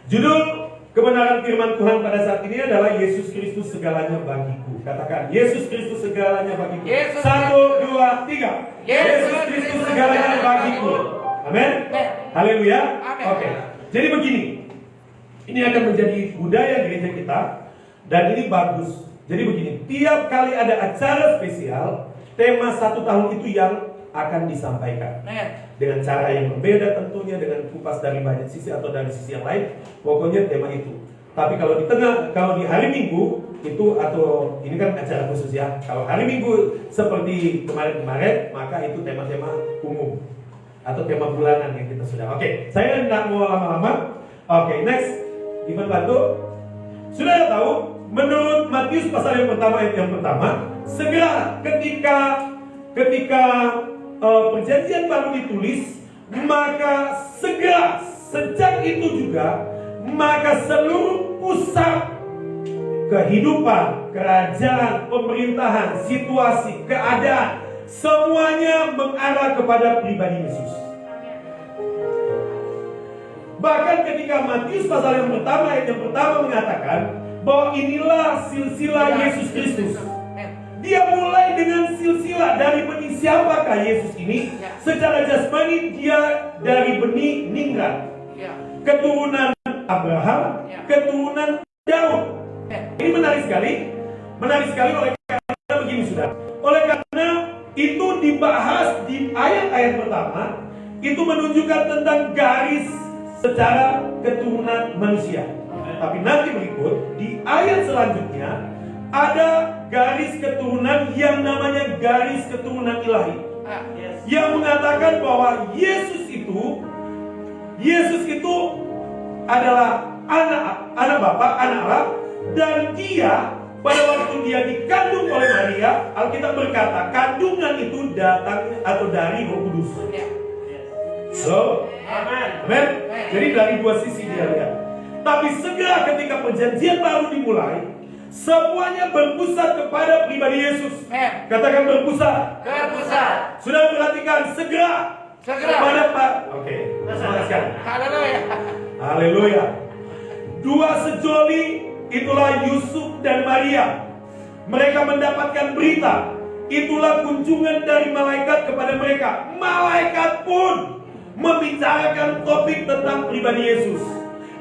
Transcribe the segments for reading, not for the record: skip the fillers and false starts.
Judul kebenaran firman Tuhan pada saat ini adalah Yesus Kristus segalanya bagiku. Katakan, Yesus Kristus segalanya bagiku. Satu, dua, tiga. Yesus Kristus segalanya bagiku. Amin. Haleluya. Oke. Jadi begini. Ini akan menjadi budaya gereja kita. Dan ini bagus. Jadi begini. Tiap kali ada acara spesial, tema 1 tahun itu yang akan disampaikan. Dengan cara yang berbeda tentunya, dengan kupas dari banyak sisi atau dari sisi yang lain. Pokoknya tema itu. Tapi kalau di hari Minggu itu, atau ini kan acara khusus ya. Kalau hari Minggu seperti kemarin-kemarin, maka itu tema-tema umum atau tema bulanan yang kita sudah. Oke, saya tidak mau lama-lama. Oke, next. Ivan bantu. Sudah tahu, menurut Matius pasal yang pertama ayat yang pertama, segera ketika perjanjian baru ditulis, maka segera sejak itu juga, maka seluruh pusat kehidupan, kerajaan, pemerintahan, situasi, keadaan, semuanya mengarah kepada pribadi Yesus. Bahkan ketika Matius pasal yang pertama ayat yang pertama mengatakan bahwa inilah silsilah Yesus Kristus. Dia mulai dengan silsilah dari benih siapakah Yesus ini? Secara jasmani dia dari benih Nimrod, keturunan Abraham, keturunan Daud. Ini menarik sekali oleh karena begini sudah. Oleh karena itu dibahas di ayat-ayat pertama, itu menunjukkan tentang garis secara keturunan manusia. Tapi nanti berikut di ayat selanjutnya ada garis keturunan yang namanya garis keturunan ilahi, yang mengatakan bahwa Yesus itu adalah anak Bapa, anak Allah, dan dia pada waktu dia dikandung oleh Maria, Alkitab berkata kandungan itu datang atau dari Roh Kudus. So, amin. Jadi dari dua sisi dia lihat. Tapi segera ketika perjanjian baru dimulai, semuanya berpusat kepada pribadi Yesus. Katakan berpusat. Sudah perhatikan segera. Kepada Pak. Oke. Semangat. Haleluya. Dua sejoli itulah Yusuf dan Maria. Mereka mendapatkan berita. Itulah kunjungan dari malaikat kepada mereka. Malaikat pun membicarakan topik tentang pribadi Yesus.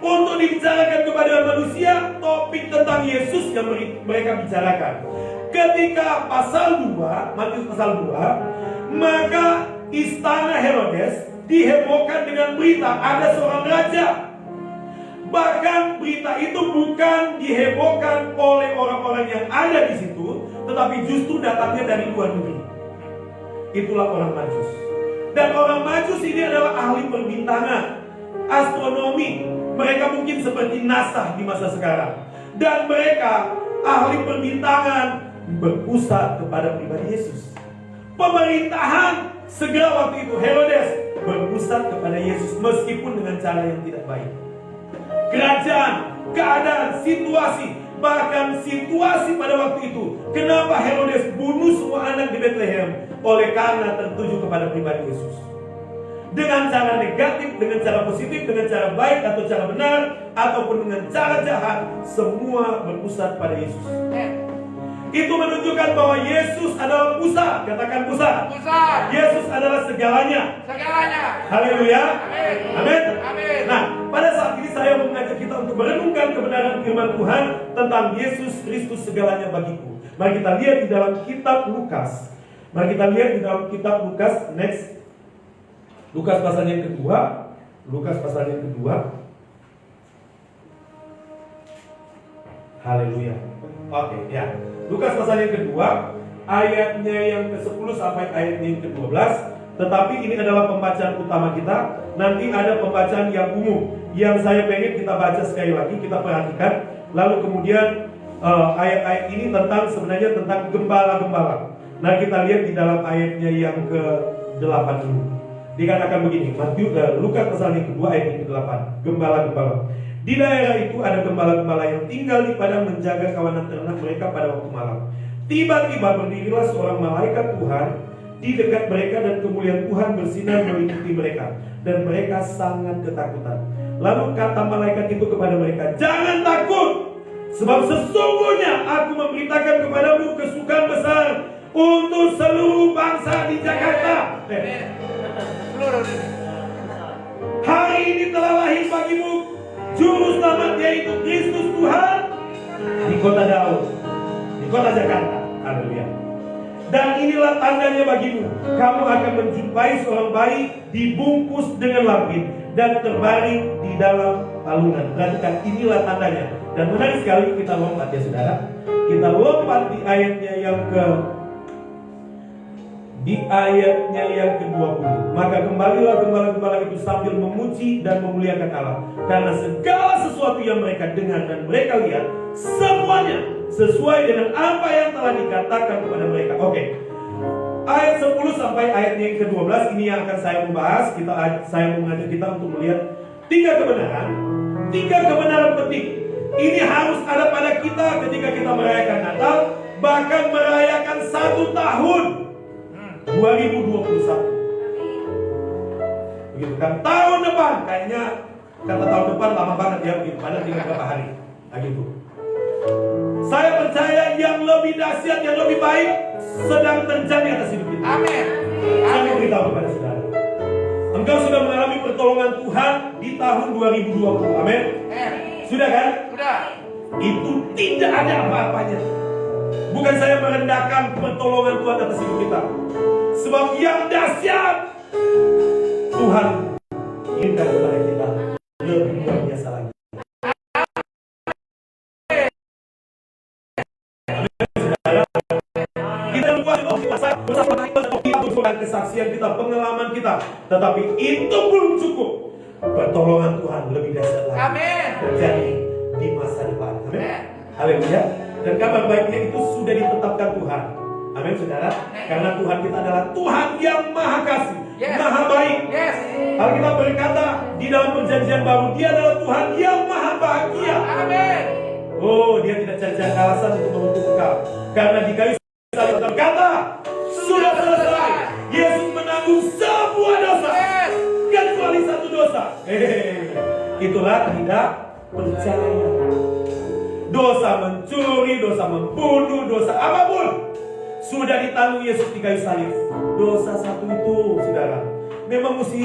Untuk dibicarakan kepada manusia, topik tentang Yesus yang mereka bicarakan. Ketika pasal 2, Matius pasal 2, maka istana Herodes dihebohkan dengan berita ada seorang raja. Bahkan berita itu bukan dihebohkan oleh orang-orang yang ada di situ, tetapi justru datangnya dari luar negeri. Itulah orang Majus. Dan orang Majus ini adalah ahli perbintangan, astronomi. Mereka mungkin seperti NASA di masa sekarang. Dan mereka ahli perbintangan berpusat kepada pribadi Yesus. Pemerintahan segera waktu itu Herodes berpusat kepada Yesus meskipun dengan cara yang tidak baik. Kerajaan, keadaan, situasi, bahkan situasi pada waktu itu. Kenapa Herodes bunuh semua anak di Bethlehem? Oleh karena tertuju kepada pribadi Yesus. Dengan cara negatif, dengan cara positif, dengan cara baik atau cara benar, ataupun dengan cara jahat, semua berpusat pada Yesus. Itu menunjukkan bahwa Yesus adalah pusat. Katakan pusat. Yesus adalah segalanya. Haleluya. Amin. Nah, pada saat ini saya mengajak kita untuk merenungkan kebenaran firman Tuhan tentang Yesus Kristus segalanya bagiku. Mari kita lihat di dalam kitab Lukas. Next. Lukas pasal yang kedua. Haleluya. Oke, ya. Lukas pasal yang kedua, ayatnya yang ke-10 sampai ayatnya yang ke-12. Tetapi ini adalah pembacaan utama kita. Nanti ada pembacaan yang umum yang saya pengen kita baca sekali lagi, kita perhatikan. Lalu kemudian ayat-ayat ini sebenarnya tentang gembala-gembala. Nah, kita lihat di dalam ayatnya yang ke-8 dulu. Dikatakan begini, Lukas pasal yang kedua ayat yang ke-8, gembala-gembala. Di daerah itu ada gembala-gembala yang tinggal di padang menjaga kawanan ternak mereka pada waktu malam. Tiba-tiba berdirilah seorang malaikat Tuhan di dekat mereka dan kemuliaan Tuhan bersinar meliputi mereka dan mereka sangat ketakutan. Lalu kata malaikat itu kepada mereka, "Jangan takut, sebab sesungguhnya aku memberitakan kepadamu kesukaan besar untuk seluruh bangsa di Jakarta. Hari ini telah lahir bagimu Juru Selamat, yaitu Kristus Tuhan, di kota Daud, di kota Jakarta." Haleluya. "Dan inilah tandanya bagimu, kamu akan menjumpai seorang bayi dibungkus dengan lampin dan terbaring di dalam palungan." Perhatikan, inilah tandanya. Dan menarik sekali, kita lompat ya saudara. Kita lompat di ayatnya yang ke-20. "Maka kembalilah gembala-gembala itu sambil memuji dan memuliakan Allah, karena segala sesuatu yang mereka dengar dan mereka lihat, semuanya sesuai dengan apa yang telah dikatakan kepada mereka." Oke. Ayat 10 sampai ayatnya yang ke-12 ini yang akan saya membahas. Saya mau mengajak kita untuk melihat tiga kebenaran penting. Ini harus ada pada kita ketika kita merayakan Natal, bahkan merayakan 1 tahun 2021. Begitu kan? Tahun depan kayaknya kata tahun depan lama banget ya, begitu pada tinggal beberapa hari. Nah gitu. Saya percaya yang lebih dahsyat, yang lebih baik sedang terjadi atas hidup kita. Amin. Saya mau beritahu kepada saudara, engkau sudah mengalami pertolongan Tuhan di tahun 2020. Amin. Sudah kan? Sudah. Itu tidak ada apa-apanya. Bukan saya merendahkan pertolongan Tuhan atas hidup kita, sebab yang dahsyat Tuhan inginkan kepada kita lebih luar biasa lagi. Kita buat kesaksian kita, pengalaman kita, tetapi itu belum cukup. Pertolongan Tuhan lebih dahsyat lagi terjadi di masa depan. Amin. Haleluya. Dan kabar baiknya itu sudah ditetapkan Tuhan. Amin saudara. Karena Tuhan kita adalah Tuhan yang maha kasih, maha baik. Alkitab berkata di dalam perjanjian baru, Dia adalah Tuhan yang maha bahagia. Amin. Oh, Dia tidak cari alasan untuk mengutuk engkau. Karena di kayu salib berkata, sudah selesai. Yesus menanggung semua dosa, kecuali satu dosa. Itulah tidak percaya. Dosa mencuri, dosa membunuh, dosa apapun sudah ditanggung Yesus di kayu salib. Dosa satu itu, saudara, memang mesti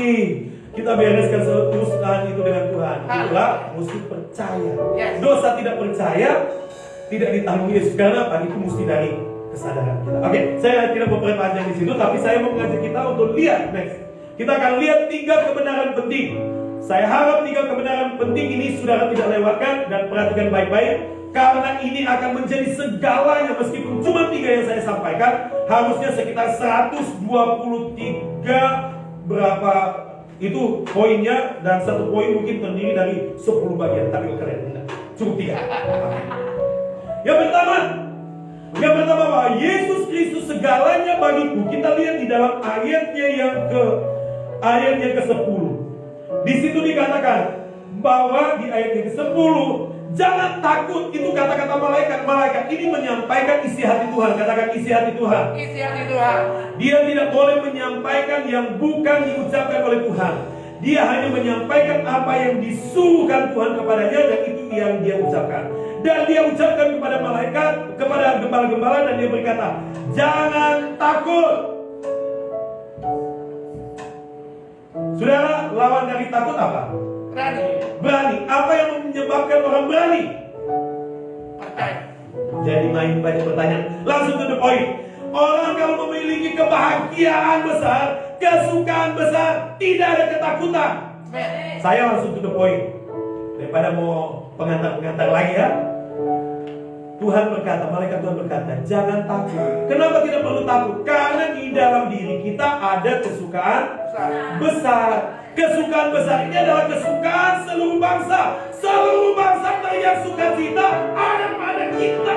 kita bereskan urusan itu dengan Tuhan. Itulah mesti percaya. Dosa tidak percaya tidak ditanggung Yesus. Karena apa? Itu mesti dari kesadaran kita. Oke, saya tidak mau berpanjang di situ, tapi saya mau mengajak kita untuk lihat next. Kita akan lihat 3 kebenaran penting. Saya harap 3 kebenaran penting ini saudara tidak lewatkan dan perhatikan baik-baik, karena ini akan menjadi segalanya. Meskipun cuma 3 yang saya sampaikan, harusnya sekitar 123 berapa itu poinnya, dan satu poin mungkin terdiri dari 10 bagian. Tapi keren, enggak? Cukup 3. Yang pertama bahwa Yesus Kristus segalanya bagiku. Kita lihat di dalam ayatnya yang ke-10. Di situ dikatakan bahwa di ayat yang ke-10, jangan takut. Itu kata-kata malaikat. Malaikat ini menyampaikan isi hati Tuhan. Katakan isi hati Tuhan. Isi hati Tuhan. Dia tidak boleh menyampaikan yang bukan diucapkan oleh Tuhan. Dia hanya menyampaikan apa yang disuruhkan Tuhan kepadanya, dan itu yang dia ucapkan. Dan dia ucapkan kepada malaikat, kepada gembala-gembala, dan dia berkata, jangan takut. Saudara, lawan dari takut apa? Berani. Apa yang menyebabkan orang berani? Percaya. Jadi main banyak pertanyaan. Langsung to the point. Orang kalau memiliki kebahagiaan besar, kesukaan besar, tidak ada ketakutan. Saya langsung to the point. Daripada mau pengantar-pengantar lagi ya. Tuhan berkata, malaikat Tuhan berkata, jangan takut. Kenapa tidak perlu takut? Karena di dalam diri kita ada kesukaan besar. Kesukaan besar ini adalah kesukaan seluruh bangsa. Seluruh bangsa teriak sukacita ada pada kita.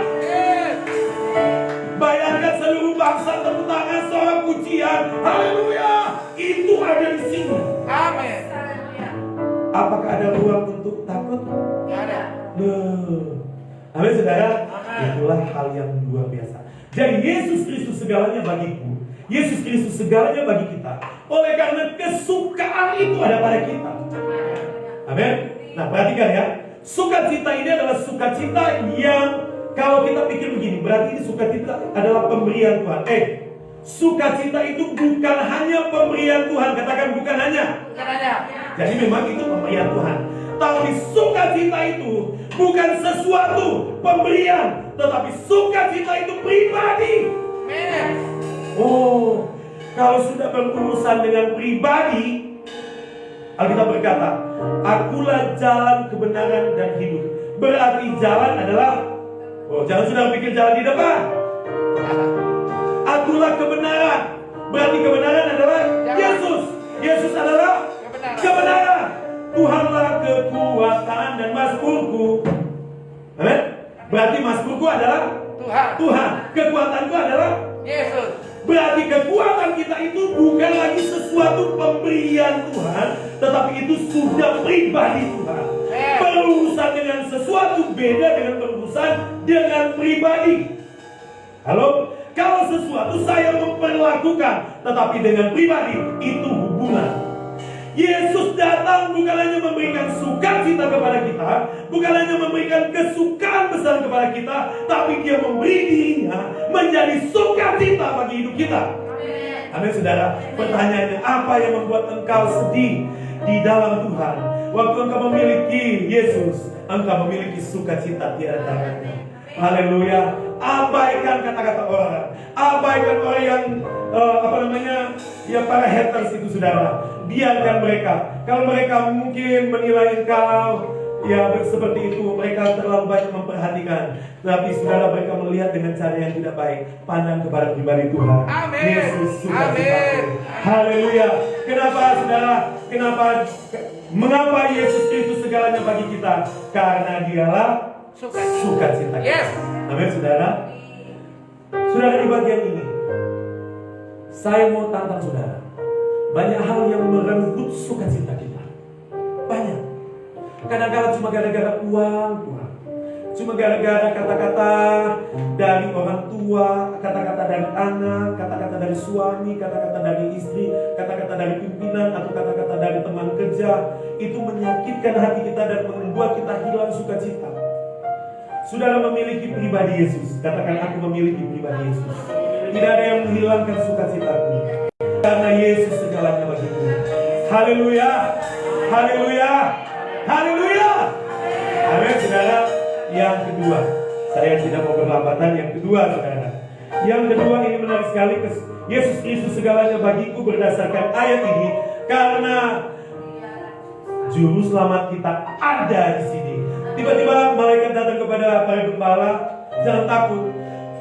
Bayangkan seluruh bangsa tepuk tangan, suara pujian, haleluya, itu ada di sini. Amin. Apakah ada ruang untuk takut? Tidak ada. Amin saudara. Itulah hal yang luar biasa. Jadi Yesus Kristus segalanya bagiku. Yesus Kristus segalanya bagi kita. Oleh karena kesukaan itu ada pada kita. Amin. Nah, perhatikan ya. Sukacita ini adalah sukacita yang kalau kita pikir begini, berarti ini sukacita adalah pemberian Tuhan. Sukacita itu bukan hanya pemberian Tuhan. Katakan bukan hanya. Bukan hanya. Jadi memang itu pemberian Tuhan. Tapi sukacita itu bukan sesuatu pemberian, tetapi sukacita itu pribadi. Amin. Oh, kalau sudah berurusan dengan pribadi, Alkitab berkata, akulah jalan kebenaran dan hidup. Berarti jalan adalah, jangan sudah pikir jalan di depan. Akulah kebenaran. Berarti kebenaran adalah Yesus. Yesus adalah kebenaran. Tuhanlah kekuatan dan mazmurku. Amin. Berarti mazmurku adalah Tuhan. Kekuatanku adalah Yesus. Berarti kekuatan kita itu bukan lagi sesuatu pemberian Tuhan, tetapi itu sudah pribadi Tuhan. Berurusan dengan sesuatu beda dengan berurusan dengan pribadi. Halo? Kalau sesuatu saya memperlakukan, tetapi dengan pribadi, itu hubungan. Yesus datang bukan hanya memberikan sukacita kepada kita, bukan hanya memberikan kesukaan besar kepada kita, tapi dia memberi dirinya menjadi sukacita bagi hidup kita. Amin, saudara. Pertanyaannya, apa yang membuat engkau sedih di dalam Tuhan? Waktu engkau memiliki Yesus, engkau memiliki sukacita tiada taranya. Haleluya. Abaikan kata-kata orang, abaikan orang yang para haters itu, saudara. Biarkan mereka. Kalau mereka mungkin menilai engkau seperti itu, mereka terlalu banyak memperhatikan. Tapi saudara, mereka melihat dengan cara yang tidak baik. Pandang kepada pribadi Tuhan. Amin. Yesus sukacita. Amin. Haleluya. Kenapa, saudara? Mengapa Yesus Kristus segalanya bagi kita? Karena dialah sukacita. Yes. Amin, saudara. Saudara, di bagian ini saya mau tantang saudara. Banyak hal yang merenggut sukacita kita. Banyak. Kadang-kadang cuma gara-gara uang, Tuhan. Cuma gara-gara kata-kata dari orang tua, kata-kata dari anak, kata-kata dari suami, kata-kata dari istri, kata-kata dari pimpinan, atau kata-kata dari teman kerja. Itu menyakitkan hati kita dan membuat kita hilang sukacita. Saudara memiliki pribadi Yesus. Katakan, aku memiliki pribadi Yesus. Tidak ada yang menghilangkan sukacitaku, karena Yesus segalanya bagiku. Haleluya. Haleluya. Haleluya. Amin, saudara. Yang kedua, saya tidak mau berlambatan. Yang kedua, saudara. Yang kedua ini menarik sekali. Yesus Kristus segalanya bagiku berdasarkan ayat ini, karena juru selamat kita ada di sini. Tiba-tiba malaikat datang kepada para gembala, jangan takut,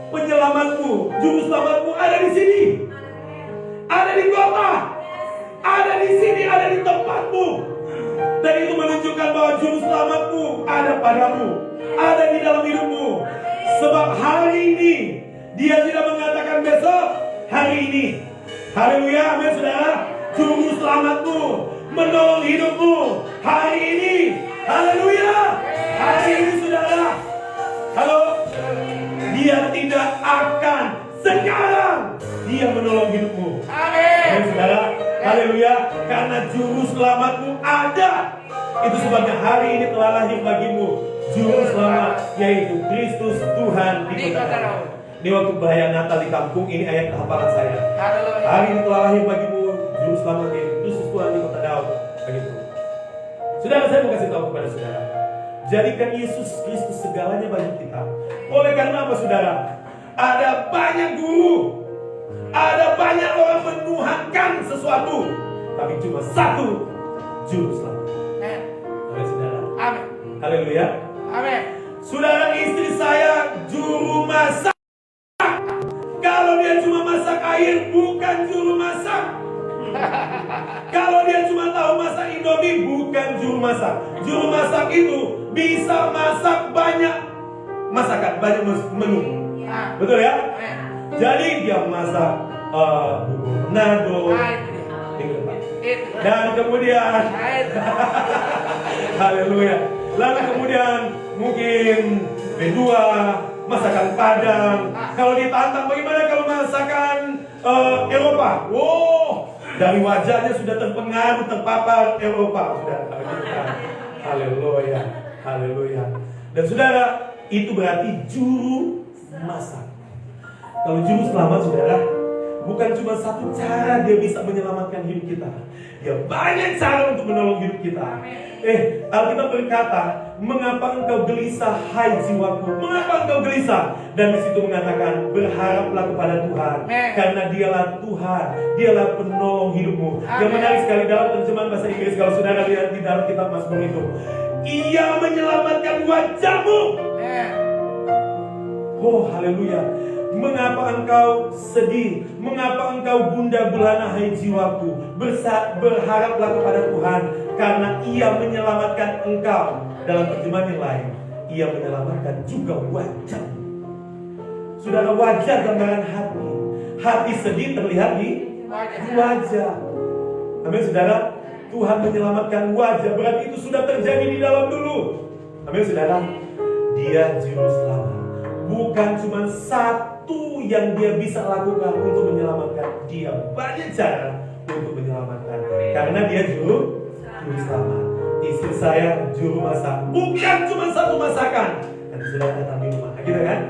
penyelamatmu, juru selamatmu ada di sini, ada di kota, ada di sini, ada di tempatmu. Dan itu menunjukkan bahwa juru selamatmu ada padamu, ada di dalam hidupmu. Sebab hari ini dia tidak mengatakan besok, hari ini. Haleluya, amin, saudara. Juru selamatmu menolong hidupmu hari ini. Haleluya. Hari ini, saudara. Halo. Dia tidak akan sekarang. Dia menolong hidupmu. Amin, saudara. Haleluya. Karena juru selamatmu ada. Itu sebabnya hari ini telah lahir bagimu juru selamat, yaitu Kristus Tuhan di kota Daud. Ini waktu perayaan Natal di kampung, ini ayat hafalan saya. Hari ini telah lahir bagimu juru selamat, yaitu Kristus Tuhan di kota Daud. Begitu. Saudara, saya mau kasih tahu kepada saudara, jadikan Yesus Kristus segalanya bagi kita. Oleh karena apa, saudara? Ada banyak guru, ada banyak orang menuhankan sesuatu, tapi cuma satu juru selamat. Amin, saudara. Amin. Haleluya. Amin. Saudara, istri saya juru masak. Kalau dia cuma masak air, bukan juru masak. Kalau dia cuma tahu masak Indomie, bukan juru masak. Juru masak itu bisa masak banyak masakan, banyak menu. Betul ya? Jadi dia masak bubur nado, dan kemudian haleluya. Lalu kemudian mungkin kedua masakan Padang. Kalau ditantang, bagaimana kalau masakan Eropa? Wow, dari wajahnya sudah terpengaruh, terpapar Eropa, sudah. Haleluya, haleluya. Dan saudara, itu berarti juru masak. Kalau juru selamat, saudara, bukan cuma satu cara dia bisa menyelamatkan hidup kita. Dia banyak cara untuk menolong hidup kita. Alkitab berkata, mengapa engkau gelisah, hai jiwaku? Mengapa engkau gelisah? Dan di situ mengatakan, berharaplah kepada Tuhan, karena Dialah Tuhan, Dialah penolong hidupmu. Yang menarik sekali dalam terjemahan bahasa Inggris, kalau saudara lihat di dalam kitab Mazmur itu, Ia menyelamatkan wajahmu. Oh, haleluya. Mengapa engkau sedih? Mengapa engkau gundah gulana, hai jiwaku? Berharaplah kepada Tuhan, karena Ia menyelamatkan engkau. Dalam terjemahan yang lain, Ia menyelamatkan juga wajahmu. Saudara, wajah gambaran hati. Hati sedih terlihat di wajah. Amin, saudara. Tuhan menyelamatkan wajah, berarti itu sudah terjadi di dalam dulu. Amin, saudara. Dia juru selamat. Bukan cuma satu yang dia bisa lakukan untuk menyelamatkan. Dia banyak cara untuk menyelamatkan, karena dia juru selamat. Istri saya juru masak. Bukan cuma satu masakan. Nanti sudah datang di rumah, gitu kan?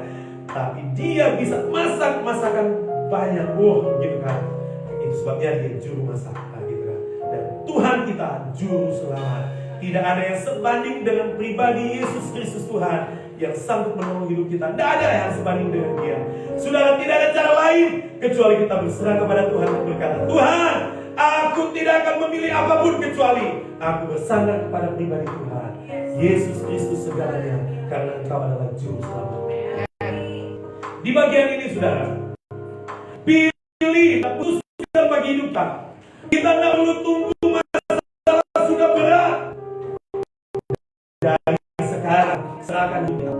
Tapi dia bisa masak masakan banyak. Gitu kan? Itu sebabnya dia juru masak, gitu kan? Dan Tuhan kita juru selamat. Tidak ada yang sebanding dengan pribadi Yesus Kristus Tuhan yang sanggup menolong hidup kita. Tidak ada yang sebanding dengan Dia. Saudara, tidak ada cara lain kecuali kita berserah kepada Tuhan dan berkata, Tuhan, aku tidak akan memilih apapun kecuali aku bersandar kepada pribadi Tuhan, Yesus Kristus segalanya, karena Engkau adalah juru selamat. Di bagian ini, saudara, pilih dan putuskan bagi hidup kita. Kita tidak perlu tunggu masalah sudah berat. Dari sekarang serahkan hidup kita.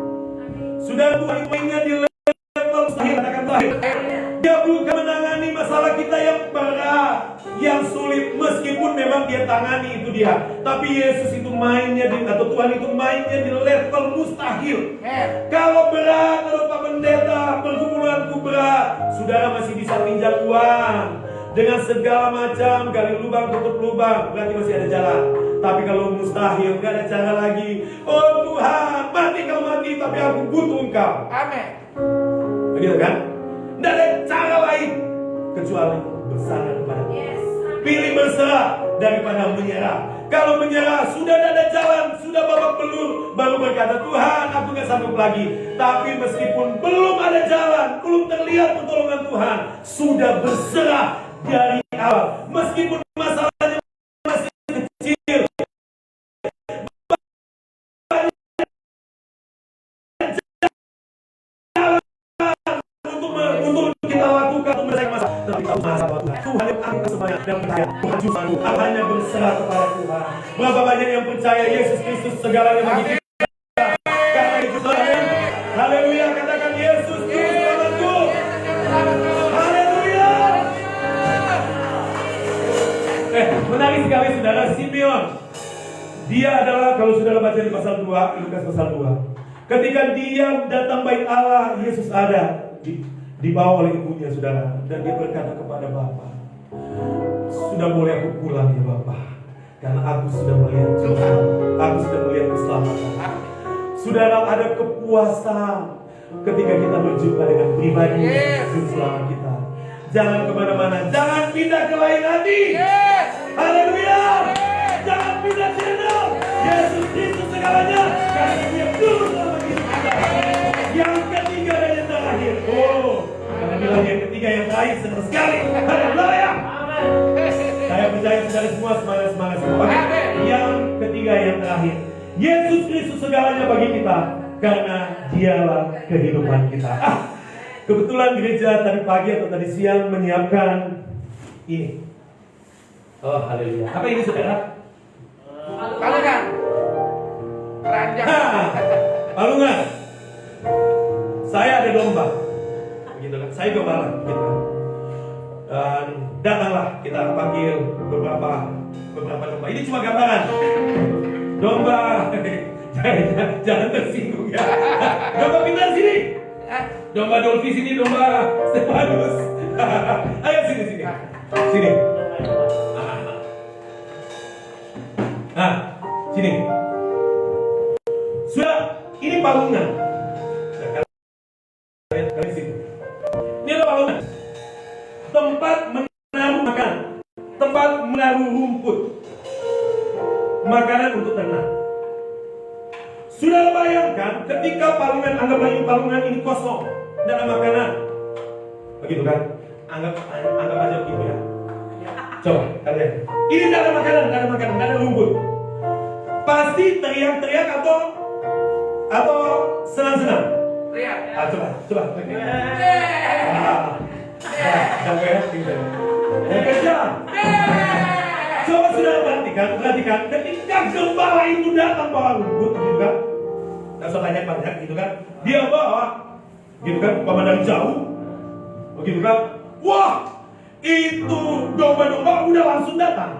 Sudah Tuhan ingat di level mustahil, katakan terakhir. Dia bukan menangani masalah kita yang berat, yang sulit, meskipun memang dia tangani itu dia. Tapi Yesus itu mainnya atau Tuhan itu mainnya di level mustahil. Kalau berat, kalau Pak Pendeta, pergumulanku berat, saudara masih bisa pinjam uang. Dengan segala macam, gali lubang, tutup lubang, berarti masih ada jalan. Tapi kalau mustahil, gak ada cara lagi. Oh Tuhan, mati kalau mati, tapi aku butuh Engkau. Amin. Begitu kan? Tidak ada cara lain kecuali bersandar kepada Tuhan. Pilih berserah daripada menyerah. Kalau menyerah, sudah tidak ada jalan, sudah babak belur, baru berkata, Tuhan, aku gak sanggup lagi. Tapi meskipun belum ada jalan, belum terlihat pertolongan Tuhan, sudah berserah dari awal. Meskipun masalahnya masih kecil, untuk kita lakukan untuk menyelesaikan masalah. Tapi tak masalah Tuhan yang angkat semuanya dan percaya Tuhan justru hanya berserah kepada Tuhan. Berapa banyak yang percaya Yesus Kristus segalanya bagi kita? Karena itu haleluya, katakan Yesus Kristus selamatku. Haleluya. Menarik sekali saudara, Simeon. Dia adalah, kalau saudara baca di pasal 2, Lukas pasal 2, ketika dia datang bait Allah, Yesus ada dibawa oleh ibunya, saudara, dan dia berkata kepada Bapa, sudah boleh aku pulang ya Bapa, karena aku sudah melihat Tuhan, aku sudah melihat keselamatan. Saudara, ada kepuasan ketika kita berjumpa dengan pribadi Juru Selamat kita. Jangan kemana-mana, jangan pindah ke lain hati. Haleluya. Jangan pindah channel. Yesus Kristus segalanya, karena Dia Juru Selamat hidup kita. Yang ketiga dan yang terakhir. Karena bilang yang ketiga yang terakhir senang sekali. Haleluya. Saya percaya saudara semua semangat semua. Yang ketiga yang terakhir, Yesus Kristus segalanya bagi kita, karena Dialah kehidupan kita. Kebetulan gereja tadi pagi atau tadi siang menyiapkan ini. Oh haleluya. Apa ini saudara? Palungan. Keranjang. Palungan. Saya ada domba. Begitu kan? Saya gembala gitu kan. Dan datanglah kita panggil beberapa domba. Ini cuma gambaran. Domba. Jangan tersinggung ya. Domba pintar sini. Domba Dolphy sini, domba Stefanus. Ayo sini. Sini. Sini. Sudah, ini palungan. Nah, kalian situ. Ini adalah palungan. Tempat menaruh makanan, tempat menaruh rumput, makanan untuk ternak. Sudah bayangkan ketika palungan, anggaplah ini palungan ini kosong, tidak ada makanan, begitu kan? Anggap aja begitu ya. Coba kalian, ini tidak ada makanan, tidak ada rumput. Pasti teriak-teriak atau senang-senang. Teriak. Coba. Jangan ya, gitu. Kejam. Coba sudah perhatikan. Ketika gembala itu datang bawa rumput, gitu kan? Tidak usah banyak, gitu kan? Dia bawa, gitu kan? Pemandangan jauh, begitu kan? Wah, itu domba-domba udah langsung datang.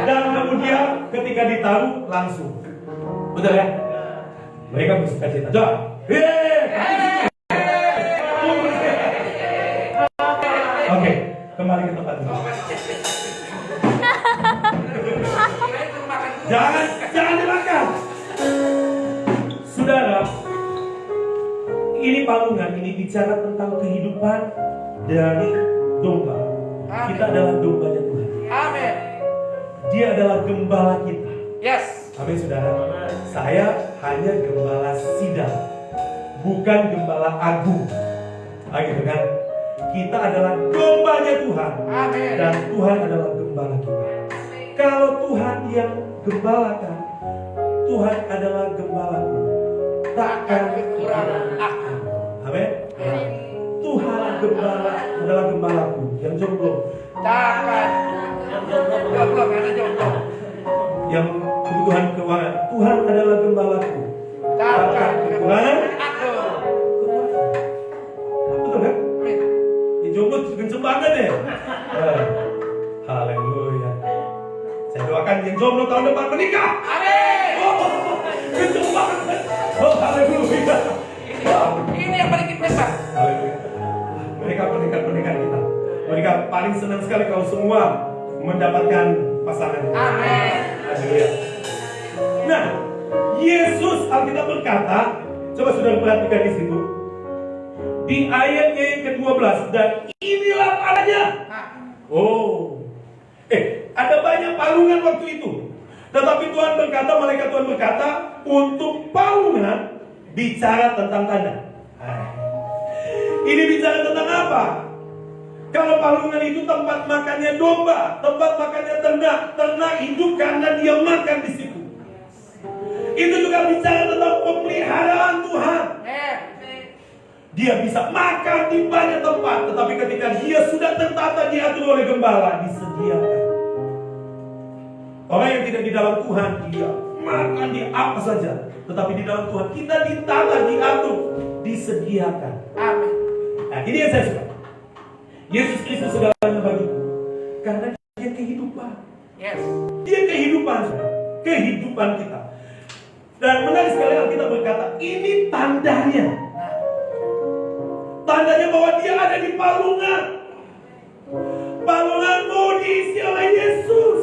Dan kemudian ketika ditaruh langsung, betul ya? Mereka bersuka cita. Coba. Oke, kembali ke tempat ini. Jangan dimakan. Saudara, ini palungan ini bicara tentang kehidupan dari domba. Kita adalah dombanya Tuhan. Amin. Dia adalah gembala kita. Yes. Amin, saudara. Saya hanya gembala sidang, bukan gembala agung. Gitu kan? Kita adalah dombanya Tuhan. Amin. Dan Tuhan adalah gembala kita. Kalau Tuhan yang gembalakan, Tuhan adalah gembalaku, takkan kekurangan aku. Amin. Tuhan adalah gembalaku. Yang jomblo, Takkan. Jomblo, ada jomblo. yang kebutuhan keuangan, Tuhan adalah gembalaku, takkan kekurangan aku. Betul kan? Amin. Yang jomblo kenceng banget deh. Haleluya. Saya doakan yang jomblo tahun depan menikah. Amin. Kenceng banget. Haleluya. Ini yang paling kita tebak. Haleluya. Mereka pernikahan kita. Mereka paling senang sekali kalau semua mendapatkan pasangan. Amin. Haleluya. Nah, Yesus Alkitab berkata, coba saudara perhatikan di situ. Di ayatnya yang ke-12, dan inilah palanya. Ada banyak palungan waktu itu. Tetapi Tuhan berkata, malaikat Tuhan berkata, untuk palungan bicara tentang tanda. Ini bicara tentang apa? Kalau palungan itu tempat makannya domba, tempat makannya ternak hidup karena dia makan di situ. Itu juga bicara tentang pemeliharaan Tuhan. Dia bisa makan di banyak tempat, tetapi ketika dia sudah tertata diatur oleh gembala, disediakan. Orang yang tidak di dalam Tuhan, dia makan di apa saja, tetapi di dalam Tuhan kita ditata, diatur, disediakan. Amin. Nah, ini yang saya suka. Yesus Kristus segalanya bagiku, karena dia kehidupan. Yes. Dia kehidupan kita. Dan menarik sekali kita berkata, ini tandanya. Tandanya bahwa dia ada di palungan. Palunganmu diisi oleh Yesus.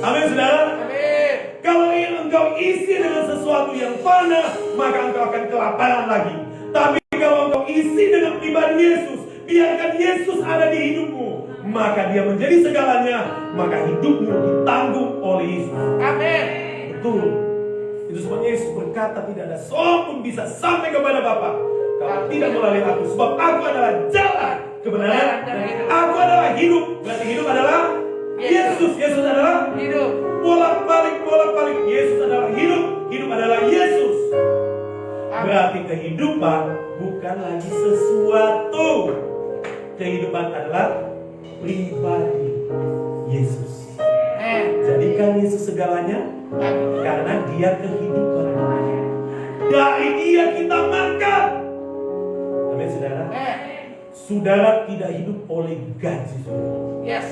Amin, saudara. Amin. Kalau engkau isi dengan sesuatu yang fana, maka engkau akan kelaparan lagi. Tapi kalau engkau isi dengan pribadi Yesus, biarkan Yesus ada di hidupmu, maka dia menjadi segalanya, maka hidupmu ditanggung oleh Yesus. Amin. Betul. Itu sebabnya Yesus berkata, tidak ada seorang pun bisa sampai kepada Bapa kalau tidak melalui aku. Sebab aku adalah jalan, kebenaran, dan aku adalah hidup. Berarti hidup adalah Yesus. Yesus adalah hidup. Bolak-balik. Yesus adalah hidup. Hidup adalah Yesus. Berarti kehidupan bukan lagi sesuatu. Kehidupan adalah pribadi Yesus. Jadikan Yesus segalanya, karena dia kehidupan. Dari dia kita makan. Amin, saudara. Saudara tidak hidup oleh gaji, saudara. Yes.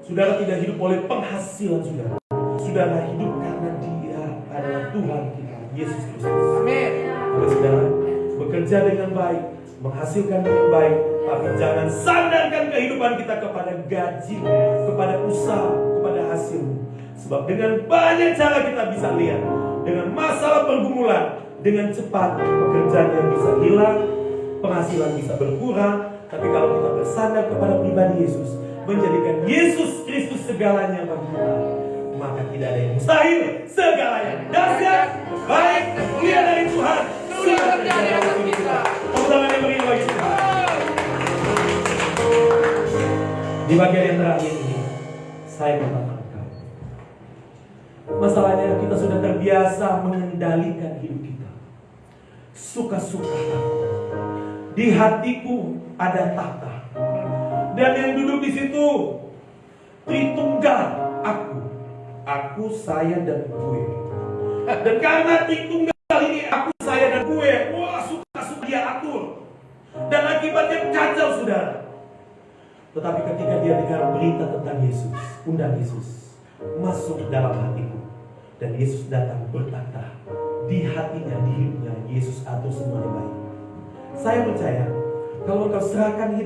Saudara tidak hidup oleh penghasilan saudara. Saudara hidup karena dia adalah Tuhan kita, Yesus Kristus. Amin. Maka saudara bekerja dengan baik, menghasilkan dengan baik, tapi jangan sandarkan kehidupan kita kepada gaji, kepada usaha, kepada hasil. Sebab dengan banyak cara kita bisa lihat, dengan masalah pergumulan, dengan cepat pekerjaan yang bisa hilang, penghasilan bisa berkurang. Tapi kalau kita bersandar kepada pribadi Yesus, menjadikan Yesus Kristus segalanya bagi kita, maka tidak ada yang mustahil. Segalanya dahsyat, baik, mulia dari Tuhan sudah terjadi atas kita. Tepuk tangan yang meriah bagi Tuhan. Di bagian yang terakhir ini, saya katakan, masalahnya kita sudah terbiasa mengendalikan hidup kita. Suka-suka aku. Di hatiku ada tahta. Dan yang duduk di situ Tritunggal aku. Aku, saya, dan gue. Dan karena Tritunggal ini aku, saya, dan gue, wah suka-suka dia atur. Dan akibatnya kacau, saudara. Tetapi ketika dia dengar berita tentang Yesus, undang Yesus masuk dalam hatiku, dan Yesus datang bertata di hatinya, di hidupnya, Yesus atur semuanya baik. Saya percaya kalau kau serahkan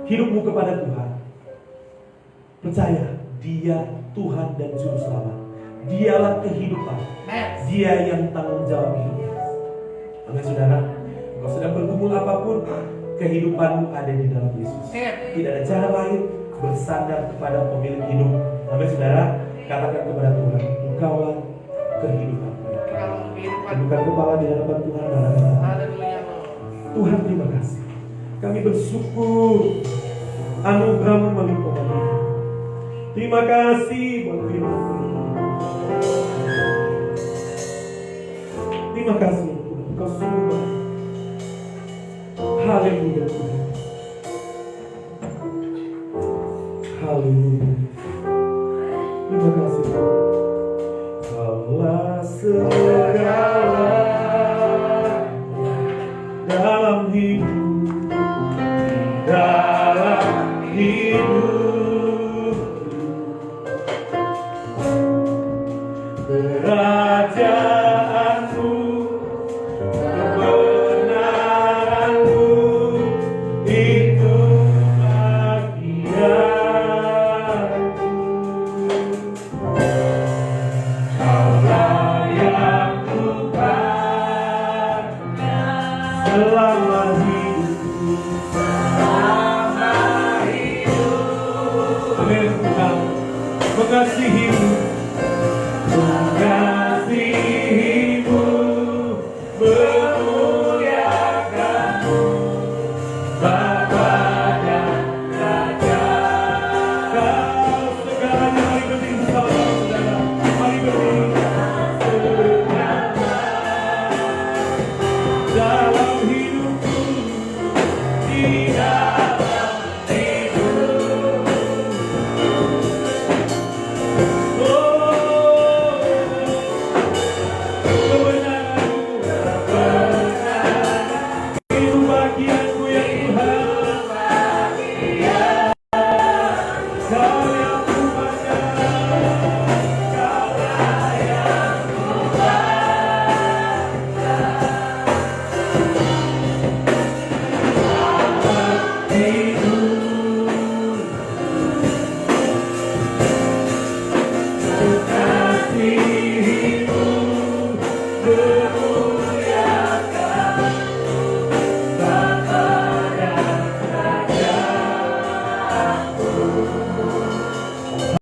hidupmu kepada Tuhan, percaya Dia Tuhan dan Juru Selamat. Dialah kehidupan. Dia yang tanggung jawab hidup. Amin, saudara. Kau sedang bergumul apapun, kehidupanmu ada di dalam Yesus. Tidak ada cara lain, bersandar kepada pemilik hidup. Amin, saudara. Katakan kepada Tuhan, Engkaulah kehidupanku. Tundukkan kepala di hadapan Tuhan. Tuhan, terima kasih. Kami bersyukur anugerah-Mu melimpah kami. Terima kasih buat firman-Mu. Terima kasih Tuhan, Engkau sungguh baik. Haleluya Tuhan. Haleluya. Terima kasih Tuhan. Kaulah segala dalam hidup, berarti